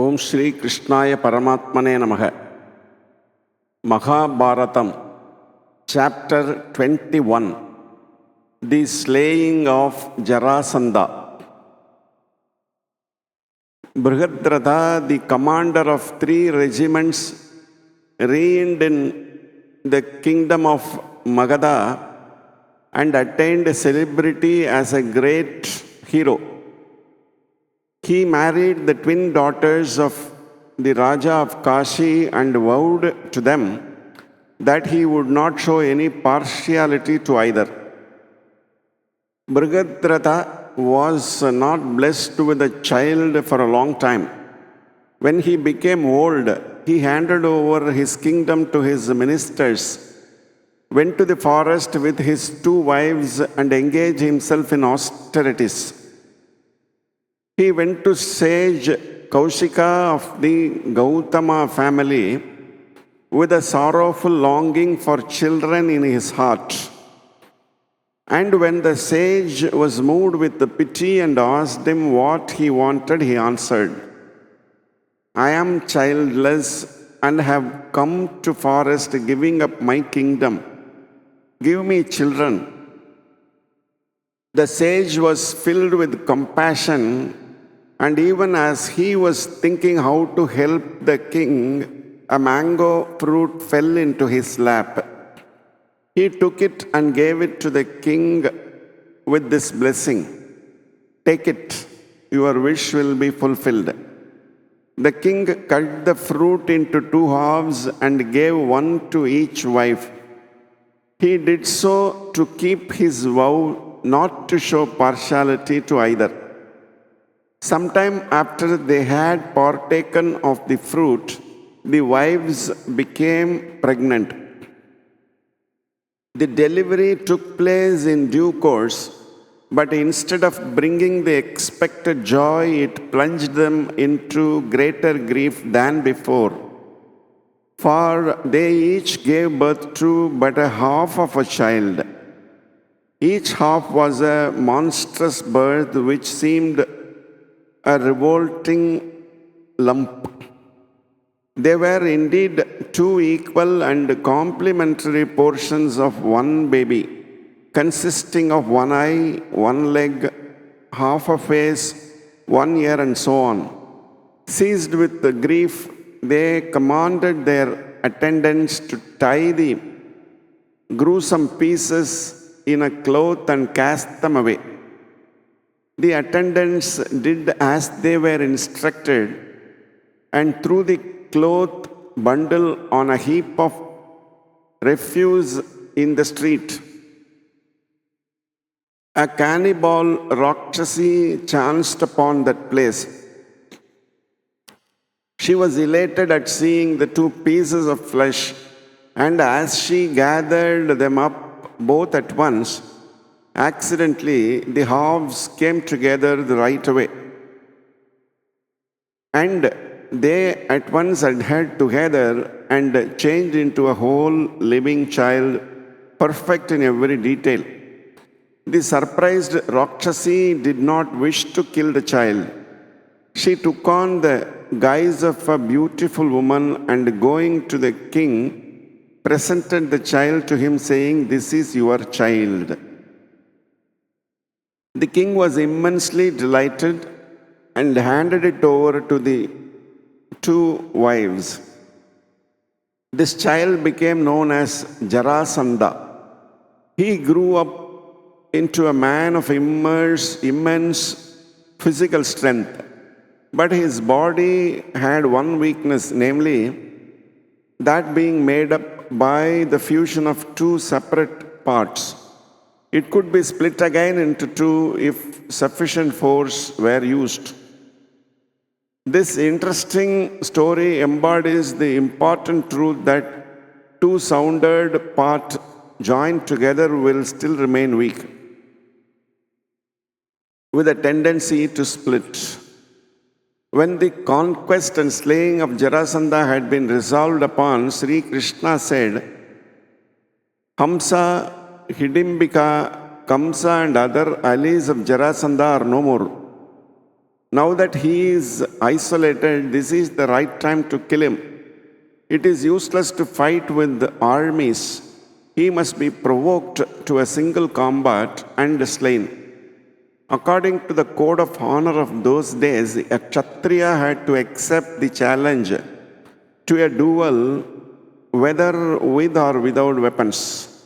Om Shri Krishnaya Paramatmane Namaha. Mahabharatham, Chapter 21. The Slaying of Jarasandha. Brihadratha, the commander of 3 regiments, reigned in the kingdom of Magadha and attained celebrity as a great hero. He married the twin daughters of the Raja of Kashi and vowed to them that he would not show any partiality to either. Brihadratha was not blessed with a child for a long time. When he became old, he handed over his kingdom to his ministers, went to the forest with his 2 wives and engaged himself in austerities. He went to sage Kaushika of the Gautama family with a sorrowful longing for children in his heart. And when the sage was moved with the pity and asked him what he wanted, he answered, "I am childless and have come to forest giving up my kingdom. Give me children." The sage was filled with compassion, and even as he was thinking how to help the king, a mango fruit fell into his lap. He took it and gave it to the king with this blessing, "Take it, your wish will be fulfilled." The king cut the fruit into 2 halves and gave one to each wife. He did so to keep his vow not to show partiality to either. Sometime after they had partaken of the fruit, the wives became pregnant. The delivery took place in due course, but instead of bringing the expected joy, it plunged them into greater grief than before. For they each gave birth to but a half of a child. Each half was a monstrous birth which seemed a revolting lump. They were indeed 2 equal and complementary portions of one baby, consisting of 1 eye, 1 leg, half a face, 1 ear, and so on. Seized with the grief, they commanded their attendants to tie the gruesome pieces in a cloth and cast them away. The attendants did as they were instructed and threw the cloth bundle on a heap of refuse in the street. A cannibal Rakshasi chanced upon that place. She was elated at seeing the 2 pieces of flesh, and as she gathered them up both at once, accidentally the halves came together the right way. And they at once adhered together and changed into a whole living child, perfect in every detail. The surprised Rakshasi did not wish to kill the child. She took on the guise of a beautiful woman and going to the king, presented the child to him, saying, "This is your child." The king was immensely delighted and handed it over to the 2 wives. This child became known as Jarasandha. He grew up into a man of immense physical strength, but his body had one weakness, namely, that being made up by the fusion of 2 separate parts. It could be split again into 2 if sufficient force were used. This interesting story embodies the important truth that 2 sounded parts joined together will still remain weak, with a tendency to split. When the conquest and slaying of Jarasandha had been resolved upon, Sri Krishna said, "Hamsa, Hidimbika, Kamsa, and other allies of Jarasandha are no more. Now that he is isolated, this is the right time to kill him. It is useless to fight with the armies. He must be provoked to a single combat and slain. According to the code of honor of those days, a Kshatriya had to accept the challenge to a duel, whether with or without weapons.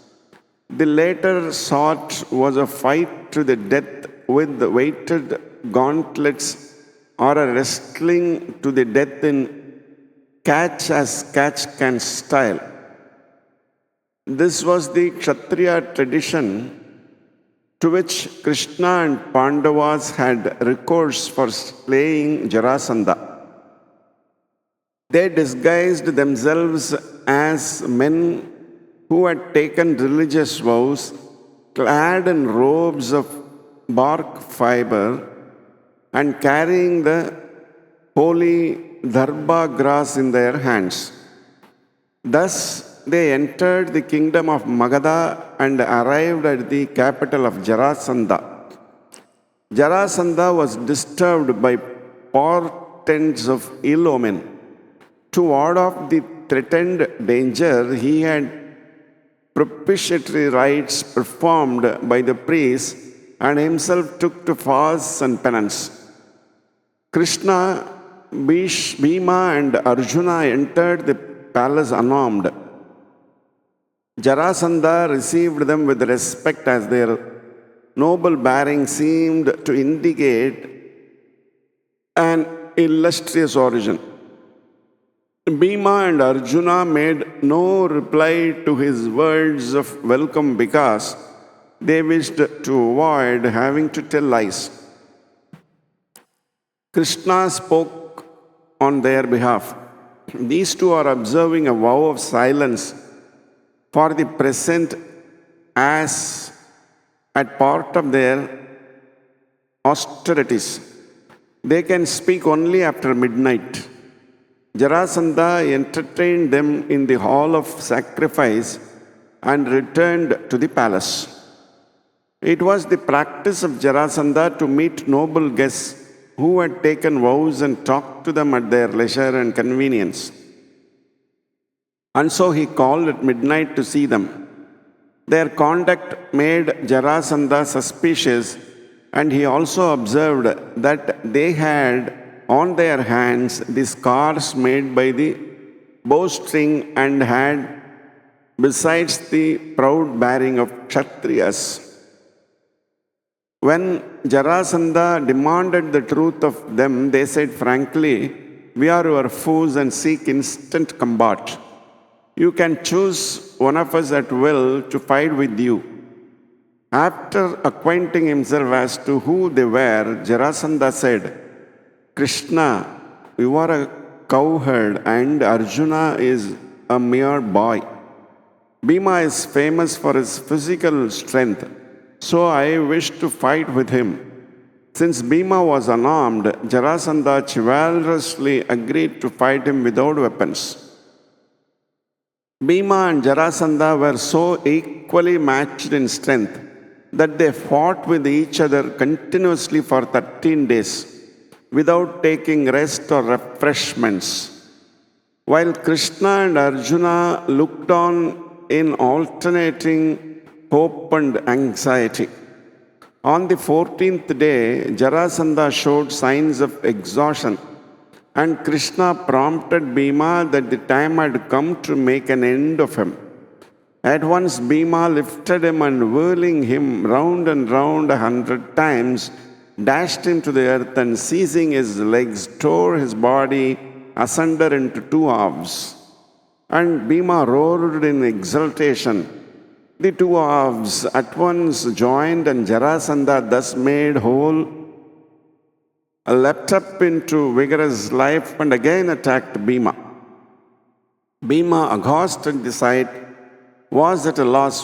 The later sort was a fight to the death with weighted gauntlets or a wrestling to the death in catch as catch can style. This was the Kshatriya tradition to which Krishna and Pandavas had recourse for slaying Jarasandha. They disguised themselves as men who had taken religious vows, clad in robes of bark fiber and carrying the holy dharba grass in their hands. Thus, they entered the kingdom of Magadha and arrived at the capital of Jarasandha. Jarasandha was disturbed by portents of ill omen. To ward off the threatened danger, he had propitiatory rites performed by the priests and himself took to fasts and penance. Krishna, Bhima, and Arjuna entered the palace unarmed. Jarasandha received them with respect as their noble bearing seemed to indicate an illustrious origin. Bhima and Arjuna made no reply to his words of welcome because they wished to avoid having to tell lies. Krishna spoke on their behalf. These two are observing a vow of silence for the present as at part of their austerities. They can speak only after midnight. Jarasandha entertained them in the hall of sacrifice and returned to the palace. It was the practice of Jarasandha to meet noble guests who had taken vows and talk to them at their leisure and convenience. And so he called at midnight to see them. Their conduct made Jarasandha suspicious, and he also observed that they had on their hands the scars made by the bowstring and had, besides, the proud bearing of Kshatriyas. When Jarasandha demanded the truth of them, they said frankly, "We are your foes and seek instant combat. You can choose one of us at will to fight with you." After acquainting himself as to who they were, Jarasandha said, "Krishna, you are a cowherd and Arjuna is a mere boy. Bhima is famous for his physical strength, so I wish to fight with him." Since Bhima was unarmed, Jarasandha chivalrously agreed to fight him without weapons. Bhima and Jarasandha were so equally matched in strength that they fought with each other continuously for 13 days without taking rest or refreshments, while Krishna and Arjuna looked on in alternating hope and anxiety. On the 14th day, Jarasandha showed signs of exhaustion, and Krishna prompted Bhima that the time had come to make an end of him. At once Bhima lifted him and whirling him round and round 100 times, dashed him to the earth and seizing his legs, tore his body asunder into two halves. And Bhima roared in exultation. The two halves at once joined, and Jarasandha, thus made whole, leapt up into vigorous life and again attacked Bhima. Bhima, aghast at the sight, was at a loss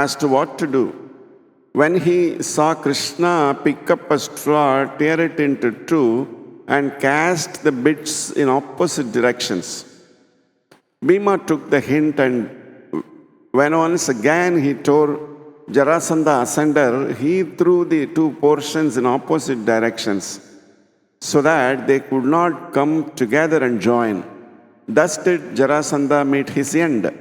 as to what to do. When he saw Krishna pick up a straw, tear it into two, and cast the bits in opposite directions, Bhima took the hint, and when once again he tore Jarasandha asunder, he threw the two portions in opposite directions. so that they could not come together and join. Thus did Jarasandha meet his end.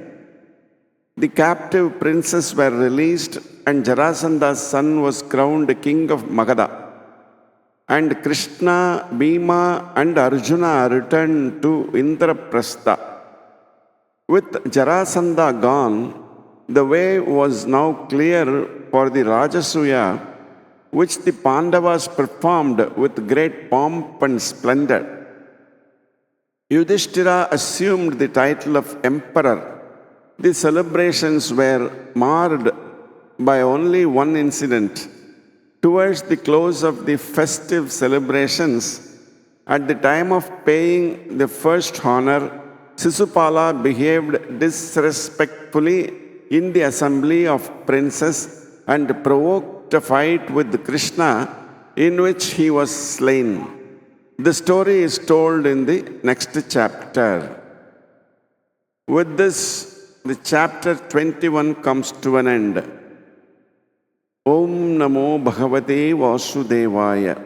The captive princes were released, and Jarasandha's son was crowned king of Magadha. And Krishna, Bhima, and Arjuna returned to Indraprastha. With Jarasandha gone, the way was now clear for the Rajasuya, which the Pandavas performed with great pomp and splendor. Yudhishthira assumed the title of emperor. The celebrations were marred by only one incident. Towards the close of the festive celebrations, at the time of paying the first honor, Sisupala behaved disrespectfully in the assembly of princes and provoked a fight with Krishna in which he was slain. The story is told in the next chapter. With this, the chapter 21 comes to an end. Om Namo Bhagavate Vasudevaya.